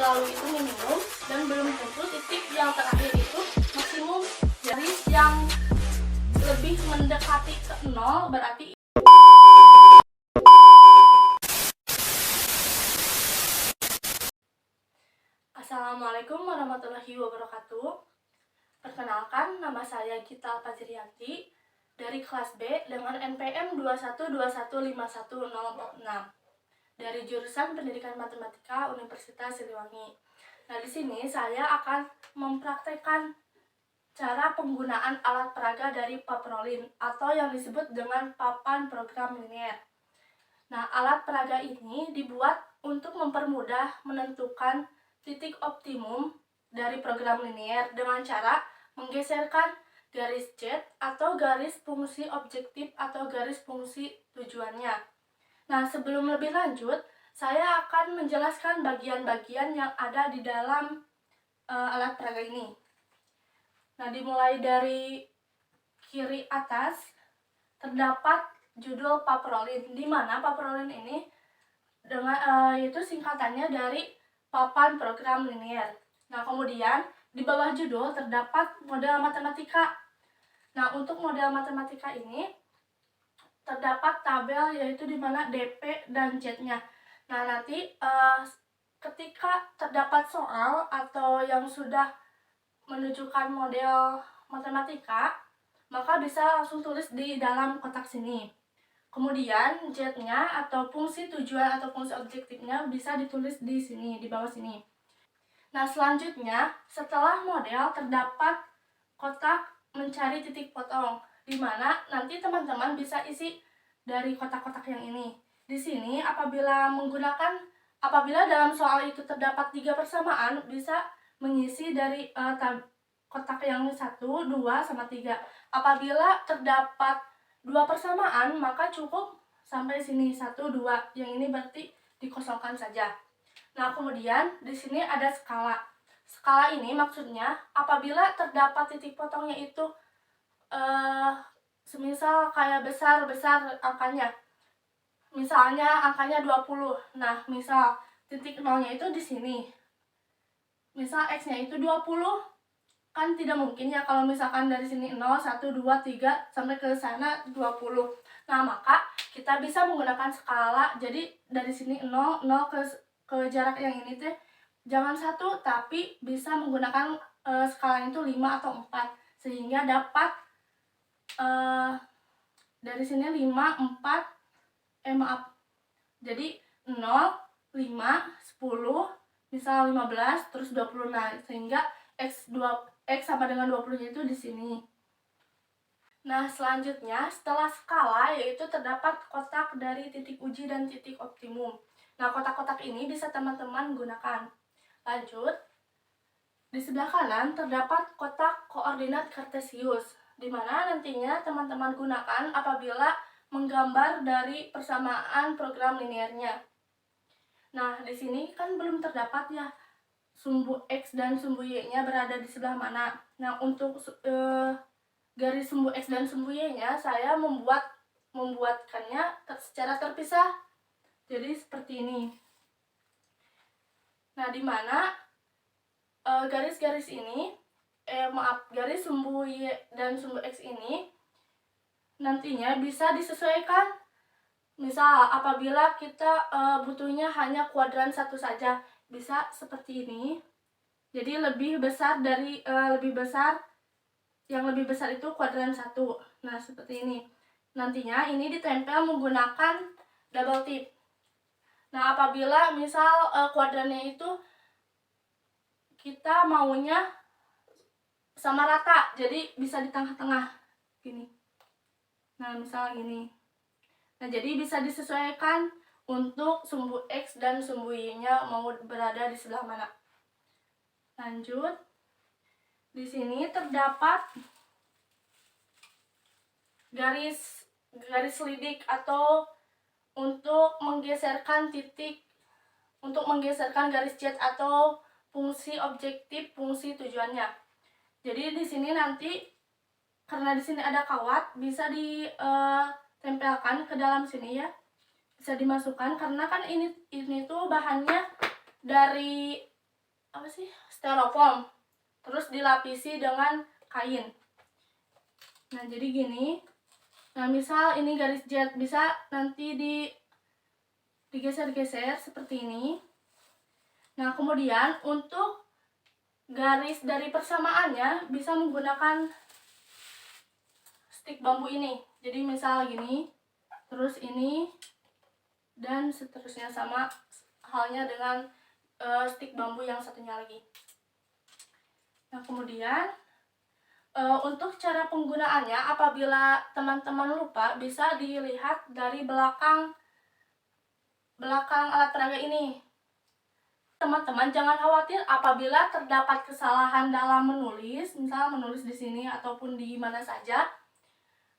lalu itu minimum dan belum tentu titik yang terakhir itu maksimum. Garis yang lebih mendekati ke 0 berarti. Assalamualaikum warahmatullahi wabarakatuh. Perkenalkan, nama saya Gita Fajriyanti dari kelas B dengan NPM 212151046 dari jurusan Pendidikan Matematika Universitas Siliwangi. Nah, di sini saya akan mempraktekkan cara penggunaan alat peraga dari paprolin atau yang disebut dengan papan program linier. Nah, alat peraga ini dibuat untuk mempermudah menentukan titik optimum dari program linier dengan cara menggeserkan garis Z atau garis fungsi objektif atau garis fungsi tujuannya. Nah, sebelum lebih lanjut, saya akan menjelaskan bagian-bagian yang ada di dalam alat peraga ini. Nah, dimulai dari kiri atas terdapat judul paprolin, di mana paprolin ini dengan itu singkatannya dari papan program linier. Nah, kemudian di bawah judul terdapat model matematika. Nah, untuk model matematika ini terdapat tabel yaitu di mana DP dan Z-nya. Nah, nanti ketika terdapat soal atau yang sudah menunjukkan model matematika, maka bisa langsung tulis di dalam kotak sini. Kemudian Z-nya atau fungsi tujuan atau fungsi objektifnya bisa ditulis di sini, di bawah sini. Nah, selanjutnya setelah model terdapat kotak mencari titik potong, di mana nanti teman-teman bisa isi dari kotak-kotak yang ini. Di sini apabila dalam soal itu terdapat 3 persamaan, bisa mengisi dari kotak yang 1, 2, sama 3. Apabila terdapat 2 persamaan, maka cukup sampai sini 1, 2. Yang ini berarti dikosongkan saja. Nah, kemudian di sini ada skala. Skala ini maksudnya apabila terdapat titik potongnya itu semisal kayak besar-besar angkanya. Misalnya angkanya 20. Nah, misal titik nolnya itu di sini. Misal X-nya itu 20, kan tidak mungkin ya kalau misalkan dari sini 0, 1, 2, 3 sampai ke sana 20. Nah, maka kita bisa menggunakan skala. Jadi dari sini 0 ke jarak yang ini teh jangan 1, tapi bisa menggunakan skala itu 5 atau 4 sehingga dapat dari sini 5, 4 jadi 0, 5, 10, misal 15, terus 20. Nah, sehingga X sama dengan 20-nya itu di sini. Nah, selanjutnya setelah skala yaitu terdapat kotak dari titik uji dan titik optimum. Nah, kotak-kotak ini bisa teman-teman gunakan. Lanjut, di sebelah kanan terdapat kotak koordinat kartesius, di mana nantinya teman-teman gunakan apabila menggambar dari persamaan program liniernya. Nah, di sini kan belum terdapat ya sumbu X dan sumbu Y-nya berada di sebelah mana. Nah, untuk garis sumbu X dan sumbu Y-nya saya membuatkannya secara terpisah. Jadi seperti ini. Nah, di mana garis-garis ini garis sumbu Y dan sumbu X ini nantinya bisa disesuaikan. Misal apabila kita butuhnya hanya kuadran 1 saja, bisa seperti ini. Jadi lebih besar yang lebih besar itu kuadran 1. Nah, seperti ini. Nantinya ini ditempel menggunakan double tip. Nah, apabila misal kuadrannya itu kita maunya sama rata, jadi bisa di tengah-tengah gini. Nah, misal gini. Nah, jadi bisa disesuaikan untuk sumbu X dan sumbu Y-nya mau berada di sebelah mana. Lanjut. Di sini terdapat garis lidik atau untuk menggeserkan garis Z atau fungsi objektif, fungsi tujuannya. Jadi di sini nanti karena di sini ada kawat, bisa ditempelkan ke dalam sini ya. Bisa dimasukkan karena kan ini tuh bahannya dari styrofoam, terus dilapisi dengan kain. Nah, jadi gini. Nah, misal ini garis jet, bisa nanti digeser-geser seperti ini. Nah, kemudian untuk garis dari persamaannya bisa menggunakan stik bambu ini. Jadi misal gini, terus ini, dan seterusnya, sama halnya dengan stik bambu yang satunya lagi. Nah, kemudian untuk cara penggunaannya, apabila teman-teman lupa, bisa dilihat dari belakang alat peraga ini. Teman-teman jangan khawatir apabila terdapat kesalahan dalam menulis, misal menulis di sini ataupun di mana saja,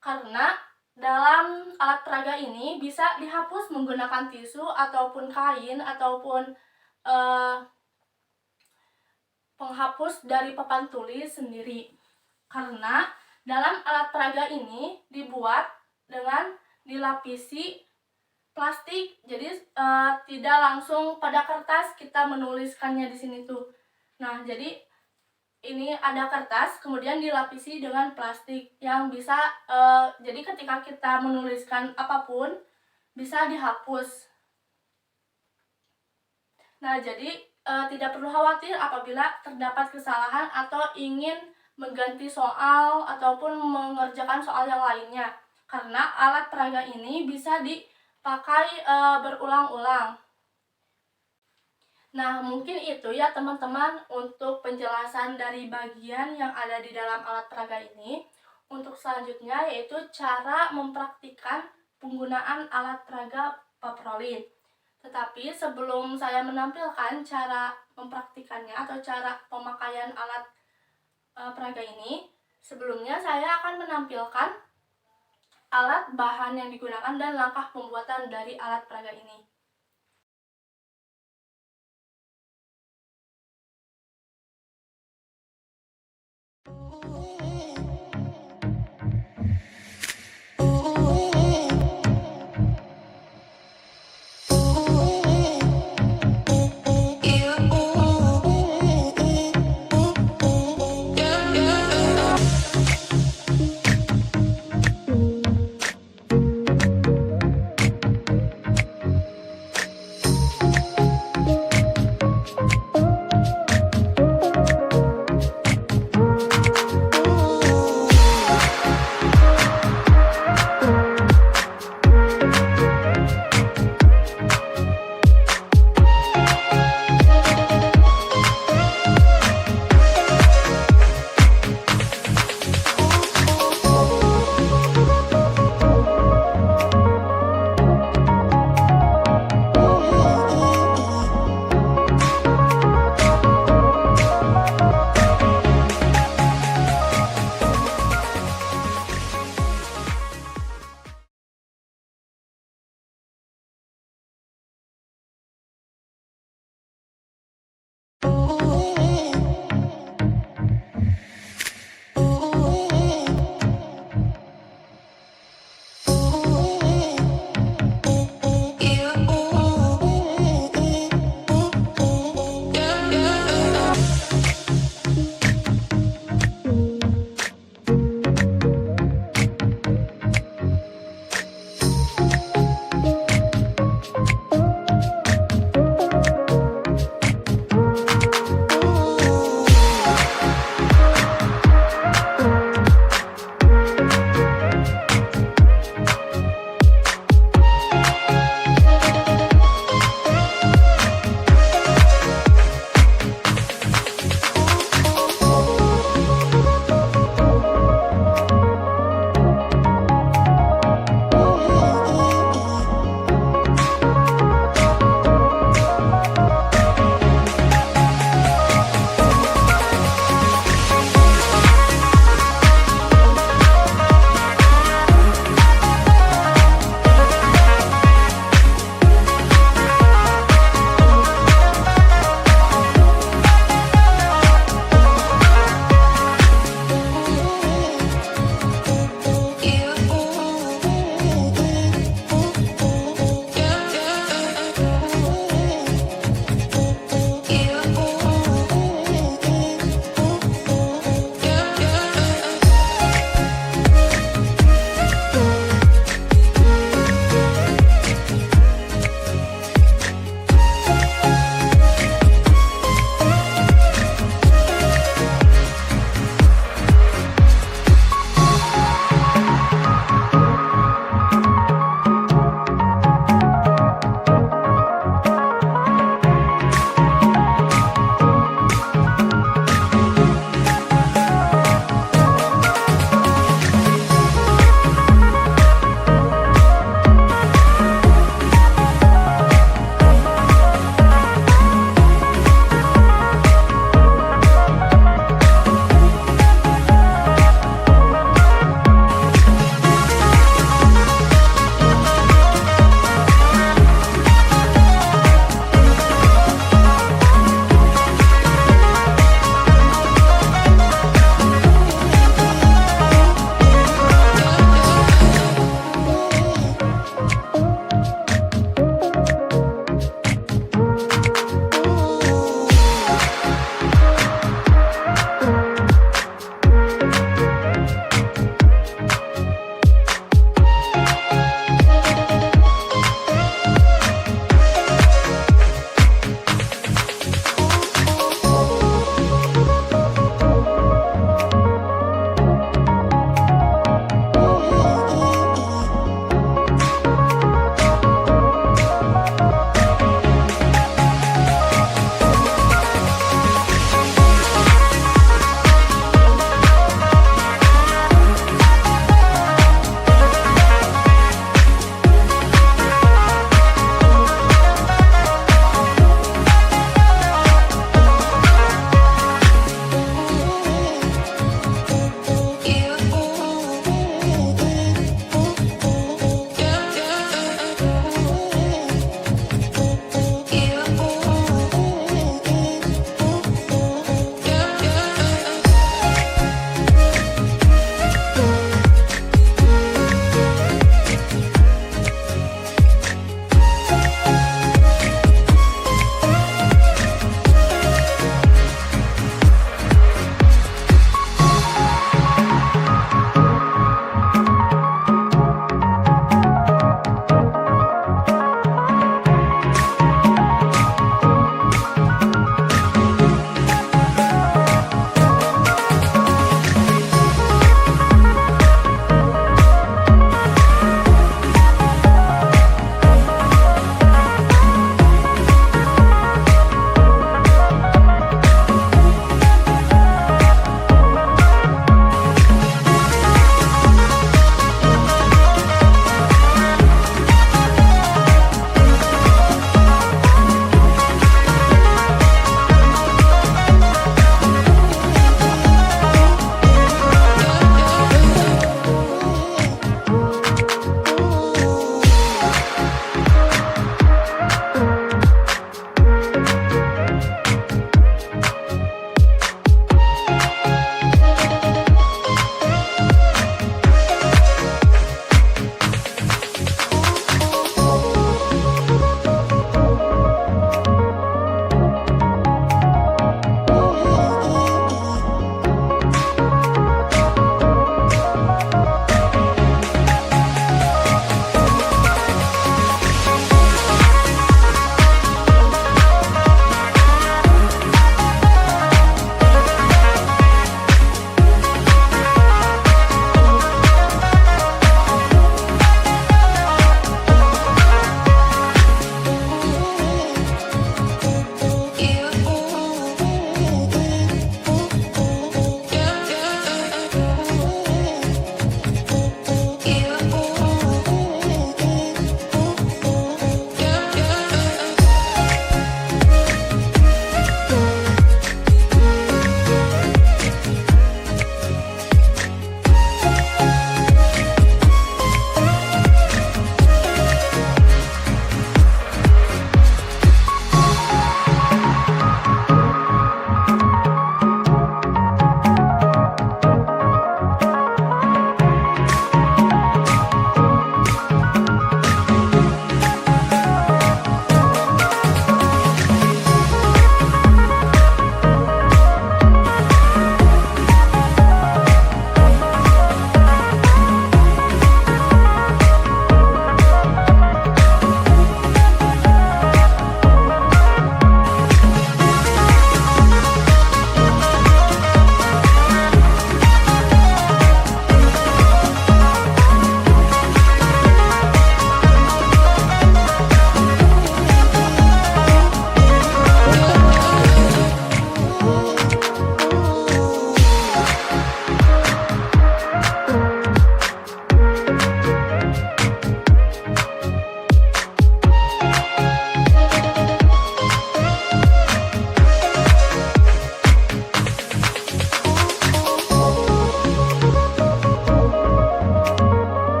karena dalam alat peraga ini bisa dihapus menggunakan tisu ataupun kain ataupun penghapus dari papan tulis sendiri. Karena dalam alat peraga ini dibuat dengan dilapisi plastik, jadi tidak langsung pada kertas kita menuliskannya di sini tuh. Nah, jadi ini ada kertas, kemudian dilapisi dengan plastik yang bisa jadi ketika kita menuliskan apapun bisa dihapus. Nah, jadi tidak perlu khawatir apabila terdapat kesalahan atau ingin mengganti soal ataupun mengerjakan soal yang lainnya, karena alat peraga ini bisa dipakai berulang-ulang. Nah, mungkin itu ya teman-teman untuk penjelasan dari bagian yang ada di dalam alat peraga ini. Untuk selanjutnya yaitu cara mempraktikkan penggunaan alat peraga paprolin. Tetapi sebelum saya menampilkan cara mempraktikannya atau cara pemakaian alat peraga ini, sebelumnya saya akan menampilkan alat bahan yang digunakan dan langkah pembuatan dari alat peraga ini.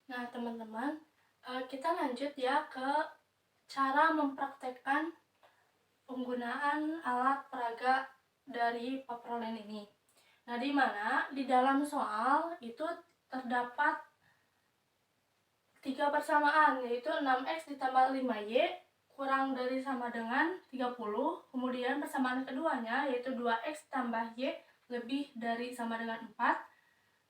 Nah, teman-teman, kita lanjut ya ke cara mempraktekkan penggunaan alat peraga dari paparolen ini. Nah, di mana di dalam soal itu terdapat 3 persamaan, yaitu 6x ditambah 5y kurang dari sama dengan 30. Kemudian persamaan keduanya yaitu 2x tambah y lebih dari sama dengan 4.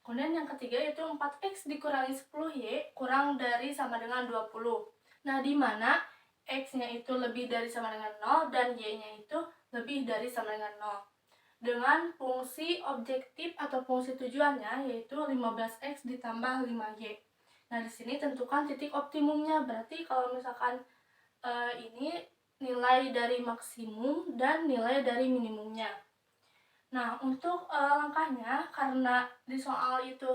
Kemudian yang ketiga yaitu 4x dikurangi 10y kurang dari sama dengan 20. Nah, di mana x-nya itu lebih dari sama dengan 0 dan y-nya itu lebih dari sama dengan 0. Dengan fungsi objektif atau fungsi tujuannya yaitu 15x ditambah 5y. Nah, di sini tentukan titik optimumnya. Berarti kalau misalkan ini nilai dari maksimum dan nilai dari minimumnya. Nah, untuk langkahnya, karena di soal itu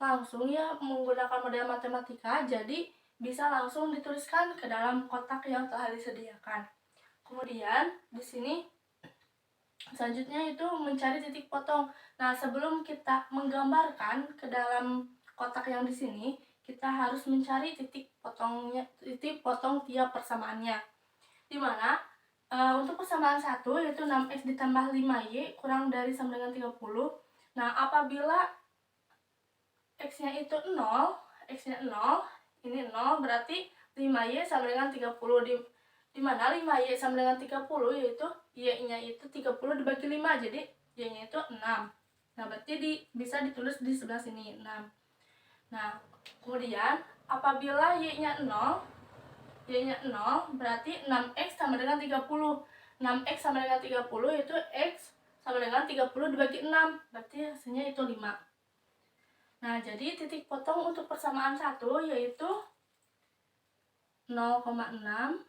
langsung ya menggunakan model matematika, jadi bisa langsung dituliskan ke dalam kotak yang telah disediakan. Kemudian di sini selanjutnya itu mencari titik potong. Nah, sebelum kita menggambarkan ke dalam kotak yang di sini, kita harus mencari titik potong tiap persamaannya. Di mana untuk persamaan 1 yaitu 6x ditambah 5y kurang dari sama dengan 30. Nah, apabila x-nya itu 0, x-nya 0, ini 0 berarti 5y sama dengan 30. Di mana 5y sama dengan 30 yaitu y-nya itu 30 dibagi 5, jadi y-nya itu 6. Nah, berarti bisa ditulis di sebelah sini 6. Nah, kemudian apabila y-nya 0 berarti 6x sama dengan 30. 6x sama dengan 30 yaitu x sama dengan 30 dibagi 6, berarti hasilnya itu 5. Nah, jadi titik potong untuk persamaan 1 yaitu 0,6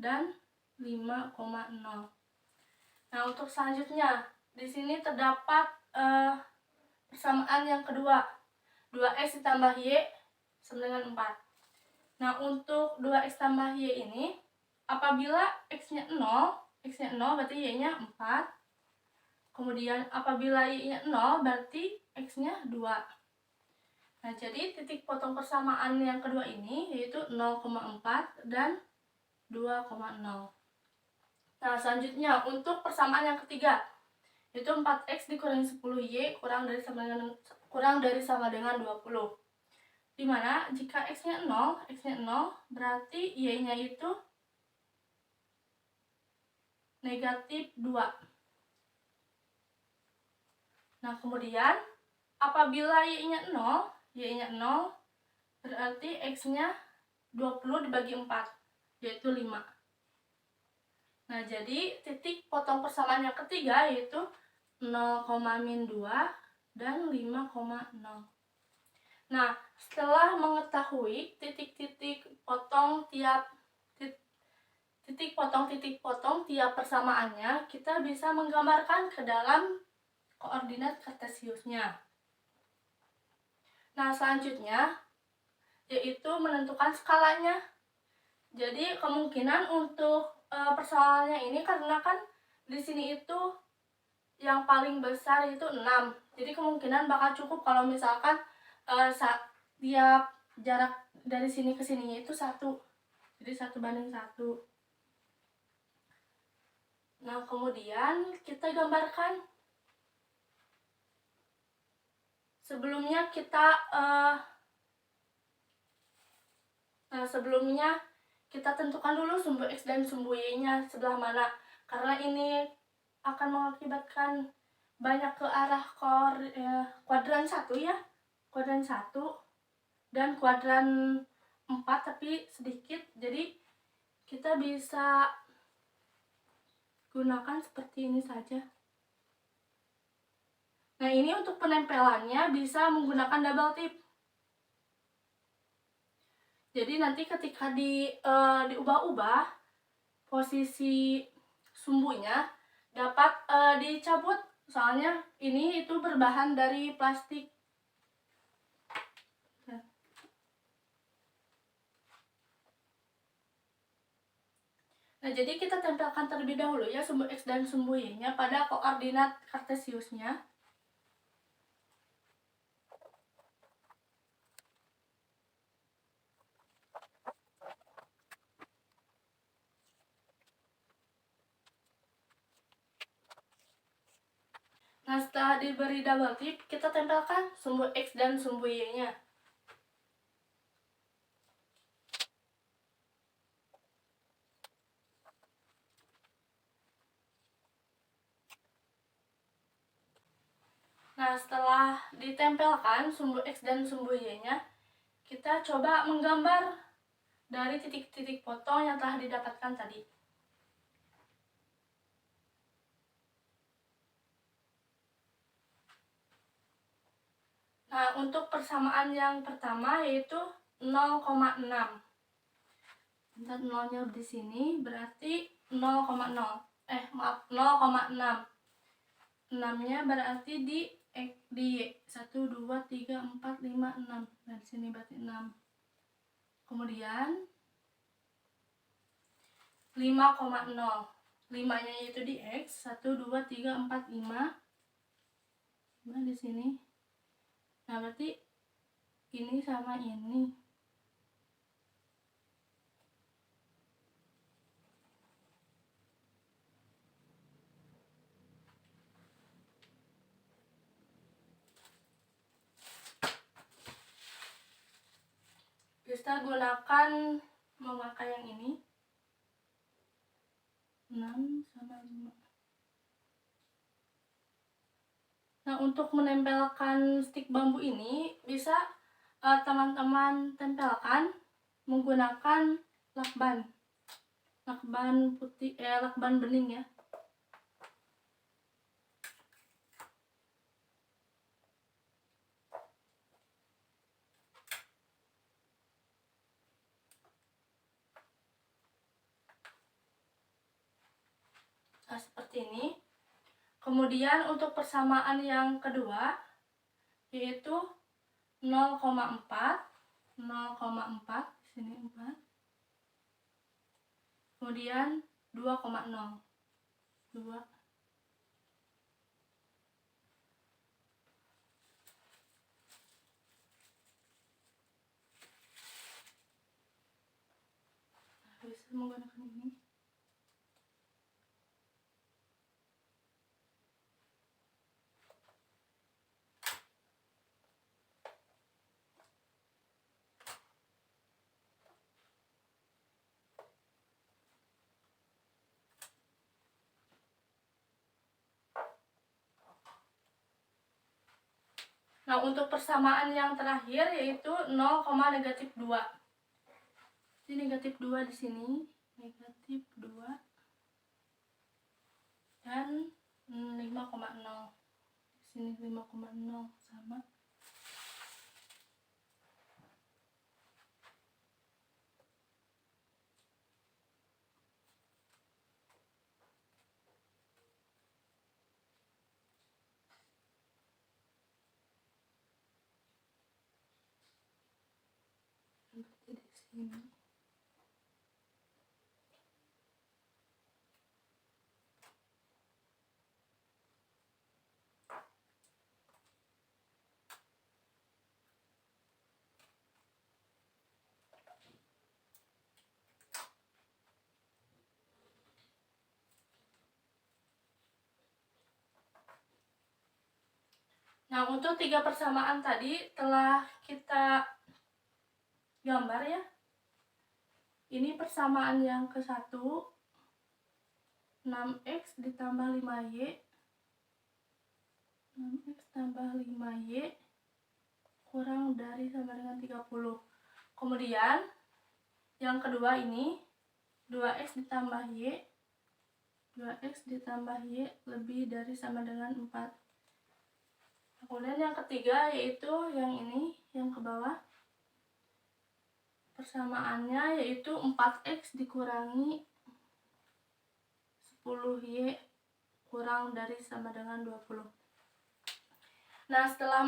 dan 5,0. Nah, untuk selanjutnya di sini terdapat persamaan yang kedua, 2x ditambah y sama dengan 4. Nah, untuk 2x tambah y ini, apabila x-nya 0 berarti y-nya 4. Kemudian apabila y-nya 0 berarti x-nya 2. Nah, jadi titik potong persamaan yang kedua ini yaitu 0,4 dan 2,0. Nah, selanjutnya untuk persamaan yang ketiga yaitu 4x dikurangi 10y kurang dari sama dengan 20. Dimana jika x-nya 0 berarti y-nya itu negatif 2. Nah, kemudian apabila y-nya 0 berarti x-nya 20 dibagi 4 yaitu 5. Nah, jadi titik potong persamaan yang ketiga yaitu 0,-2 dan 5,0. Nah, setelah mengetahui titik potong tiap persamaannya, kita bisa menggambarkan ke dalam koordinat kartesiusnya. Nah, selanjutnya yaitu menentukan skalanya. Jadi kemungkinan untuk persoalannya ini karena kan di sini itu yang paling besar itu 6. Jadi kemungkinan bakal cukup kalau misalkan tiap jarak dari sini ke sininya itu 1. Jadi 1:1. Nah, kemudian kita gambarkan. Sebelumnya kita tentukan dulu sumbu x dan sumbu y-nya sebelah mana, karena ini akan mengakibatkan banyak ke arah kuadran 1 ya, kuadran 1 dan kuadran 4 tapi sedikit, jadi kita bisa gunakan seperti ini saja. Nah, ini untuk penempelannya bisa menggunakan double tip. Jadi nanti ketika diubah-ubah posisi sumbunya dapat dicabut, soalnya ini itu berbahan dari plastik. Nah, jadi kita tempelkan terlebih dahulu ya sumbu x dan sumbu y-nya pada koordinat kartesiusnya. Nah, setelah diberi double tip, kita tempelkan sumbu X dan sumbu Y-nya. Nah, setelah ditempelkan sumbu X dan sumbu Y-nya, kita coba menggambar dari titik-titik potong yang telah didapatkan tadi. Nah, untuk persamaan yang pertama yaitu 0,6. Bentar, nolnya di sini berarti 0,0. 0,6. 6-nya berarti di Y. 1, 2, 3, 4, 5, 6. Nah, di sini berarti 6. Kemudian 5,0. 5-nya yaitu di X. 1, 2, 3, 4, 5. 5 di sini. Nah, berarti ini sama ini. Bisa gunakan memakai yang ini. 6 sama 5. Nah, untuk menempelkan stik bambu ini bisa teman-teman tempelkan menggunakan lakban. Lakban putih, lakban bening ya. Nah, seperti ini. Kemudian untuk persamaan yang kedua yaitu 0,4. 0,4 di sini 4. Kemudian 2,0. 2. Bisa menggunakan ini. Nah, untuk persamaan yang terakhir yaitu 0,-2. Jadi negatif 2 di sini, negatif 2 dan 5,0. Di sini 5,0 sama. Berarti di sini. Nah, untuk 3 persamaan tadi telah kita gambar ya. Ini persamaan yang ke-1, 6x ditambah 5y. 6x tambah 5y kurang dari sama dengan 30. Kemudian yang kedua ini 2x ditambah y. 2x ditambah y lebih dari sama dengan 4. Kemudian yang ketiga yaitu yang ini, yang ke bawah. Persamaannya yaitu 4x dikurangi 10y kurang dari sama dengan 20. Nah, setelah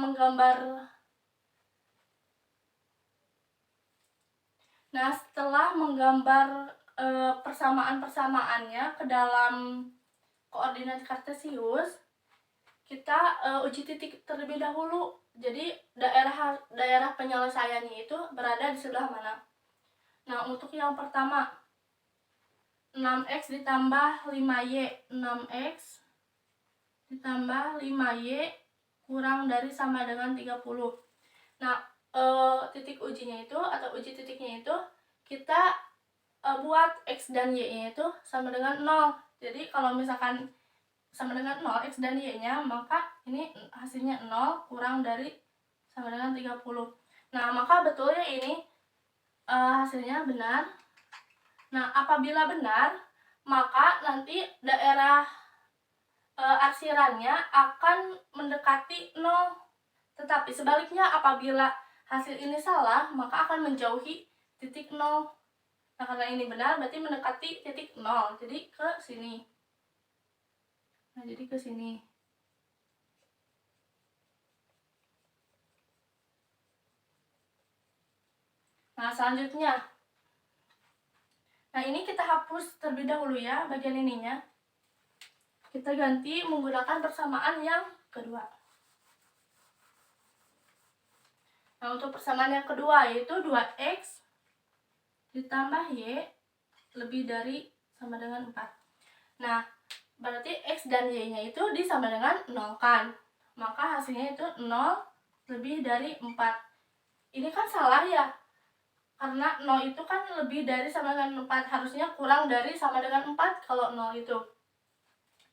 menggambar persamaan-persamaannya ke dalam koordinat kartesius, kita uji titik terlebih dahulu. Jadi daerah penyelesaiannya itu berada di sebelah mana. Nah, untuk yang pertama 6x ditambah 5y. 6x ditambah 5Y kurang dari sama dengan 30. Nah, titik ujinya itu atau uji titiknya itu kita buat X dan Y-nya itu sama dengan 0. Jadi kalau misalkan sama dengan 0 X dan Y-nya, maka ini hasilnya 0 kurang dari sama dengan 30. Nah, maka betulnya ini hasilnya benar. Nah, apabila benar, maka nanti daerah arsirannya akan mendekati 0. Tetapi sebaliknya, apabila hasil ini salah, maka akan menjauhi titik 0. Nah, karena ini benar, berarti mendekati titik 0. Jadi ke sini. Nah, jadi ke sini. Nah, selanjutnya. Nah, ini kita hapus terlebih dahulu ya, bagian ininya. Kita ganti menggunakan persamaan yang kedua. Nah, untuk persamaan yang kedua yaitu 2X ditambah Y lebih dari sama dengan 4. Nah, berarti X dan Y-nya itu disama dengan 0 kan? Maka hasilnya itu 0 lebih dari 4. Ini kan salah ya? Karena 0 itu kan lebih dari sama dengan 4. Harusnya kurang dari sama dengan 4 kalau 0 itu.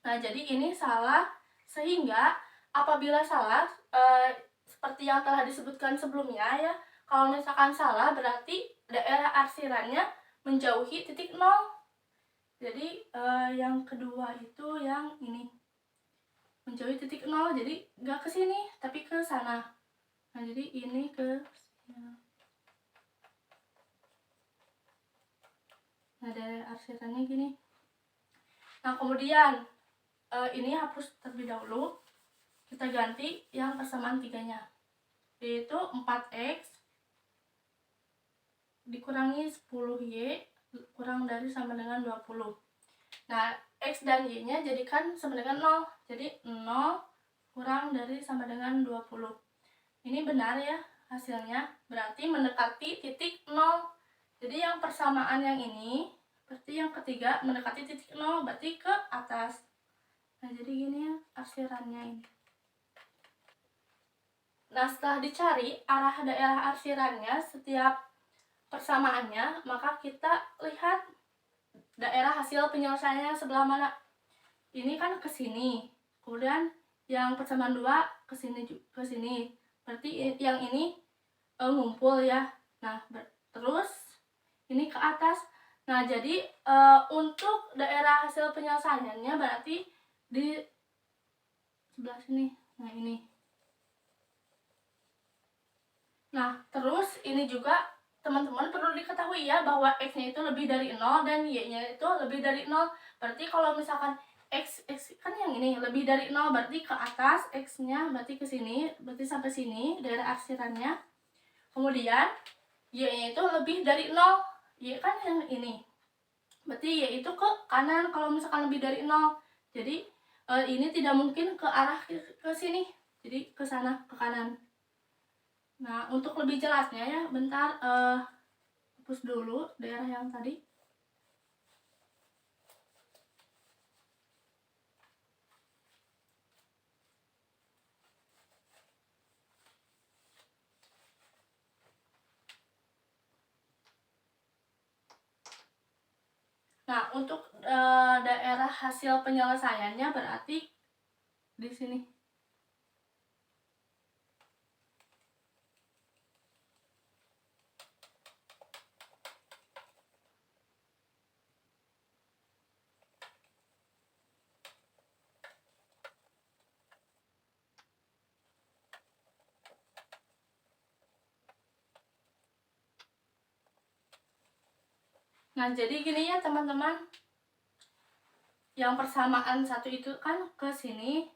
Nah, jadi ini salah, sehingga apabila salah, seperti yang telah disebutkan sebelumnya ya, kalau misalkan salah berarti daerah arsirannya menjauhi titik 0. Jadi yang kedua itu yang ini, menjauhi titik 0, jadi nggak ke sini tapi ke sana. Nah, jadi ini ke sini. Nah, daerah arsirannya gini. Nah, kemudian ini hapus terlebih dahulu. Kita ganti yang persamaan 3-nya, yaitu 4X dikurangi 10Y kurang dari sama dengan 20. Nah, X dan Y-nya jadikan sama dengan 0. Jadi 0 kurang dari sama dengan 20. Ini benar ya hasilnya, berarti mendekati titik 0. Jadi yang persamaan yang ini, berarti yang ketiga mendekati titik 0, berarti ke atas. Nah, jadi gini ya arsirannya ini. Nah, setelah dicari arah daerah arsirannya setiap persamaannya, maka kita lihat daerah hasil penyelesaiannya sebelah mana. Ini kan ke sini. Kemudian yang persamaan 2 ke sini ke sini. Berarti yang ini ngumpul ya. Nah, terus ini ke atas. Nah, jadi untuk daerah hasil penyelesaiannya berarti di sebelah sini. Nah, ini. Nah, terus ini juga teman-teman perlu diketahui ya bahwa X-nya itu lebih dari 0 dan Y-nya itu lebih dari 0. Berarti kalau misalkan X kan yang ini lebih dari 0, berarti ke atas, X-nya berarti ke sini, berarti sampai sini daerah arsirannya. Kemudian Y-nya itu lebih dari 0. Y kan yang ini. Berarti Y itu ke kanan kalau misalkan lebih dari 0. Jadi ini tidak mungkin ke arah ke sini. Jadi ke sana, ke kanan. Nah, untuk lebih jelasnya ya, bentar hapus dulu daerah yang tadi. Nah, untuk daerah hasil penyelesaiannya berarti di sini. Nah, jadi gini ya teman-teman, yang persamaan 1 itu kan ke sini,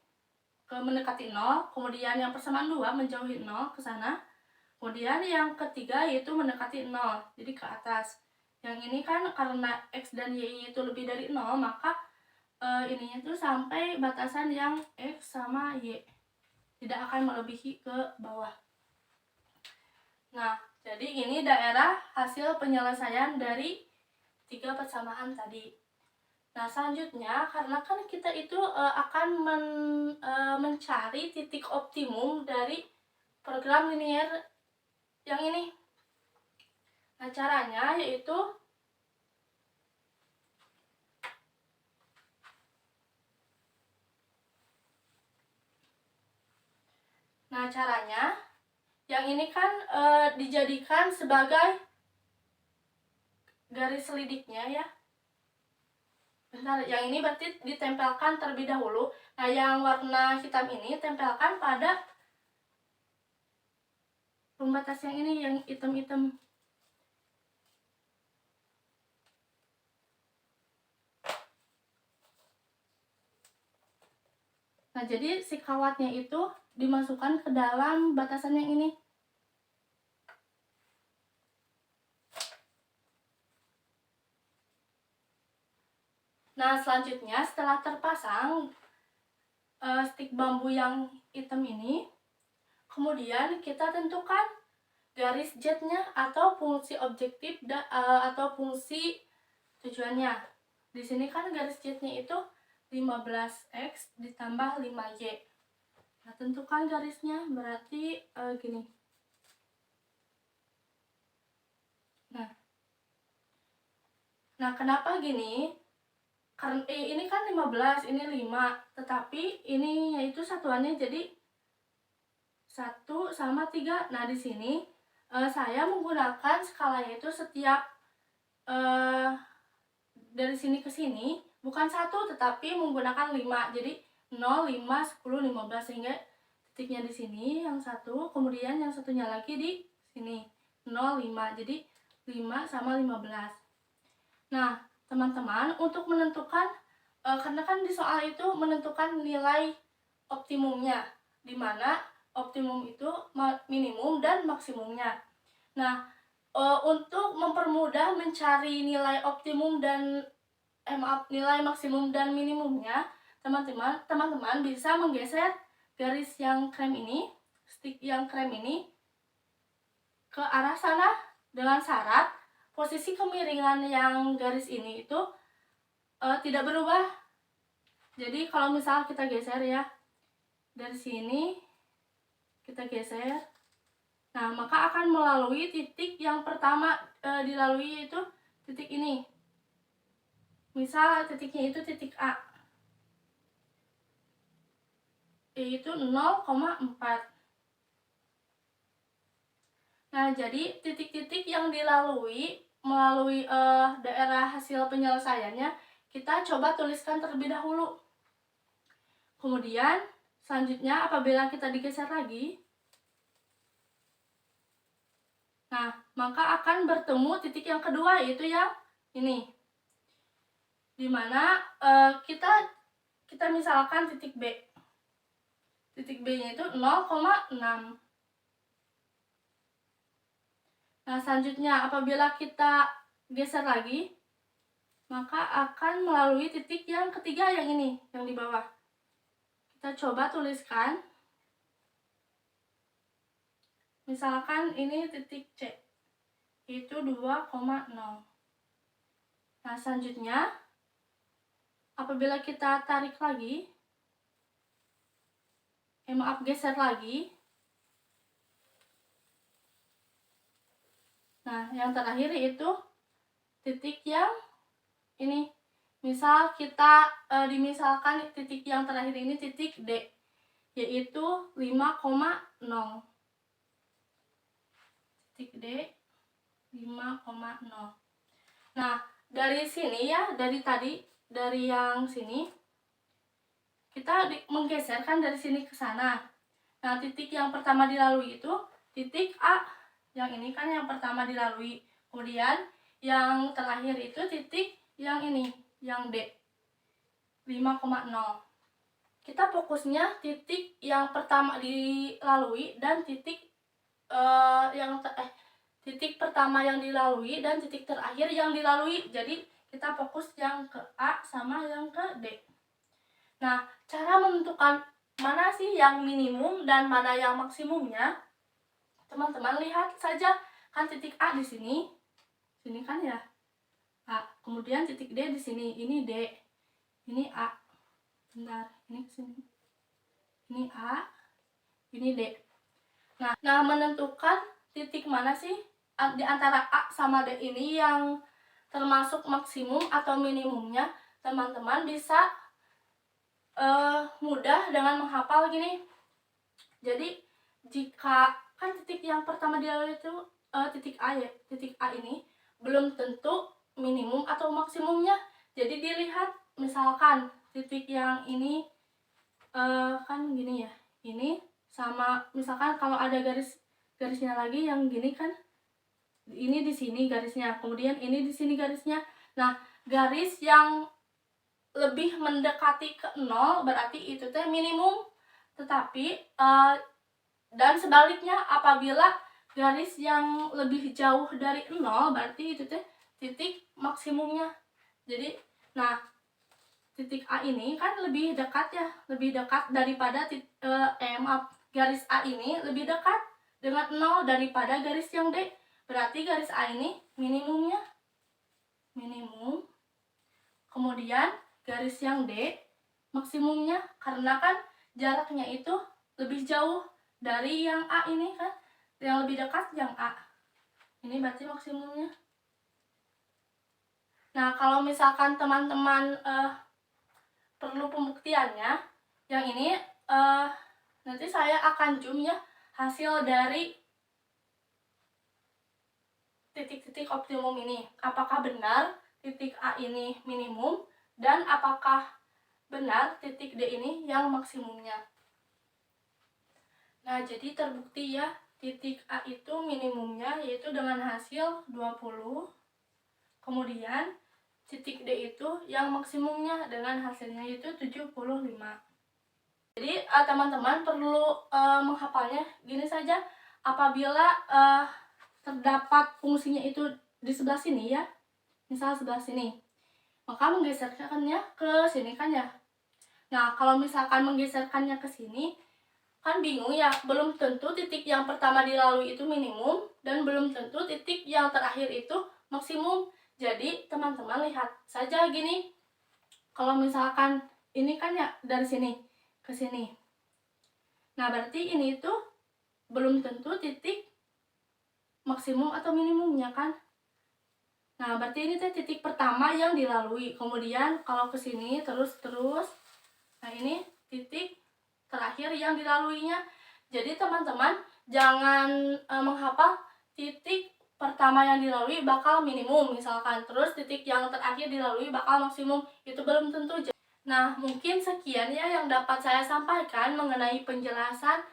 ke mendekati 0, kemudian yang persamaan 2 menjauhi 0 ke sana, kemudian yang ketiga yaitu mendekati 0, jadi ke atas. Yang ini kan karena X dan Y itu lebih dari 0, maka ininya tuh sampai batasan yang X sama Y, tidak akan melebihi ke bawah. Nah, jadi ini daerah hasil penyelesaian dari 3 persamaan tadi. Nah, selanjutnya karena kan kita itu akan mencari titik optimum dari program linear yang ini. Nah, caranya yaitu yang ini kan dijadikan sebagai garis selidiknya ya. Bentar, yang ini berarti ditempelkan terlebih dahulu. Nah, yang warna hitam ini tempelkan pada pembatas yang ini, yang hitam-hitam. Nah, jadi si kawatnya itu dimasukkan ke dalam batasan yang ini. Nah, selanjutnya setelah terpasang stik bambu yang hitam ini, kemudian kita tentukan garis jetnya atau fungsi objektif atau fungsi tujuannya. Di sini kan garis jetnya itu 15x ditambah 5y. Nah, tentukan garisnya berarti gini. Nah, kenapa gini? Karena ini kan 15, ini 5, tetapi ini yaitu satuannya jadi 1 sama 3. Nah, di sini saya menggunakan skalanya itu setiap dari sini ke sini bukan 1 tetapi menggunakan 5. Jadi 0, 5, 10, 15 sehingga titiknya di sini yang satu, kemudian yang satunya lagi di sini 0, 5. Jadi 5 sama 15. Nah, teman-teman, untuk menentukan karena kan di soal itu menentukan nilai optimumnya, di mana optimum itu minimum dan maksimumnya. Nah, untuk mempermudah mencari nilai optimum dan nilai maksimum dan minimumnya, teman-teman bisa menggeser garis yang krem ini, stik yang krem ini ke arah sana dengan syarat posisi kemiringan yang garis ini itu tidak berubah. Jadi kalau misal kita geser ya, dari sini kita geser, nah maka akan melalui titik yang pertama dilalui, yaitu titik ini. Misal titiknya itu titik A, yaitu 0,4. Nah, jadi titik-titik yang dilalui melalui daerah hasil penyelesaiannya kita coba tuliskan terlebih dahulu. Kemudian selanjutnya apabila kita digeser lagi, nah maka akan bertemu titik yang kedua, yaitu yang ini, dimana kita misalkan titik B. Titik B-nya itu 0,6. Nah, selanjutnya apabila kita geser lagi, maka akan melalui titik yang ketiga, yang ini, yang di bawah. Kita coba tuliskan. Misalkan ini titik C, itu 2,0. Nah, selanjutnya apabila kita tarik lagi, geser lagi. Nah, yang terakhir itu titik yang ini. Misal kita dimisalkan titik yang terakhir ini titik D, yaitu 5,0. Titik D 5,0. Nah, dari sini ya, dari yang sini kita menggeserkan dari sini ke sana. Nah, titik yang pertama dilalui itu titik A. Yang ini kan yang pertama dilalui. Kemudian yang terakhir itu titik yang ini, yang D 5,0. Kita fokusnya titik yang pertama dilalui dan titik titik pertama yang dilalui dan titik terakhir yang dilalui. Jadi kita fokus yang ke A sama yang ke D. Nah, cara menentukan mana sih yang minimum dan mana yang maksimumnya, teman-teman lihat saja kan titik A di sini kan ya A, kemudian titik D di sini, ini D. ini A. Bentar, ini kesini. Ini A, ini D. Nah, menentukan titik mana sih di antara A sama D ini yang termasuk maksimum atau minimumnya, teman-teman bisa mudah dengan menghafal gini. Jadi jika kan titik yang pertama dilalui itu titik A ya, titik A ini belum tentu minimum atau maksimumnya. Jadi dilihat misalkan titik yang ini kan gini ya, ini sama misalkan kalau ada garisnya lagi yang gini kan, ini di sini garisnya, kemudian ini di sini garisnya. Nah, garis yang lebih mendekati ke 0 berarti itu teh minimum. Tetapi dan sebaliknya, apabila garis yang lebih jauh dari 0 berarti itu teh titik maksimumnya. Jadi nah, titik A ini kan lebih dekat ya, lebih dekat daripada garis A ini lebih dekat dengan 0 daripada garis yang D. Berarti garis A ini minimumnya, minimum. Kemudian garis yang D maksimumnya, karena kan jaraknya itu lebih jauh dari yang A ini kan, yang lebih dekat yang A. Ini berarti maksimumnya. Nah, kalau misalkan teman-teman perlu pembuktiannya, yang ini nanti saya akan zoom ya hasil dari titik-titik optimum ini. Apakah benar titik A ini minimum dan apakah benar titik D ini yang maksimumnya. Nah, jadi terbukti ya titik A itu minimumnya yaitu dengan hasil 20. Kemudian titik D itu yang maksimumnya dengan hasilnya yaitu 75. Jadi teman-teman perlu menghafalnya gini saja. Apabila terdapat fungsinya itu di sebelah sini ya, misal sebelah sini, maka menggeserkannya ke sini kan ya. Nah, kalau misalkan menggeserkannya ke sini kan bingung ya, belum tentu titik yang pertama dilalui itu minimum dan belum tentu titik yang terakhir itu maksimum. Jadi teman-teman lihat saja gini, kalau misalkan ini kan ya dari sini ke sini, nah berarti ini itu belum tentu titik maksimum atau minimumnya kan. Nah, berarti ini titik pertama yang dilalui. Kemudian kalau ke sini terus, nah ini titik terakhir yang dilaluinya. Jadi teman-teman jangan menghafal titik pertama yang dilalui bakal minimum misalkan, terus titik yang terakhir dilalui bakal maksimum, itu belum tentu. Nah, mungkin sekian ya yang dapat saya sampaikan mengenai penjelasan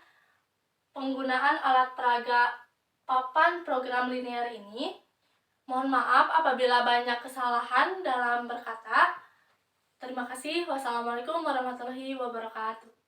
penggunaan alat peraga papan program linear ini. Mohon maaf apabila banyak kesalahan dalam berkata. Terima kasih. Wassalamualaikum warahmatullahi wabarakatuh.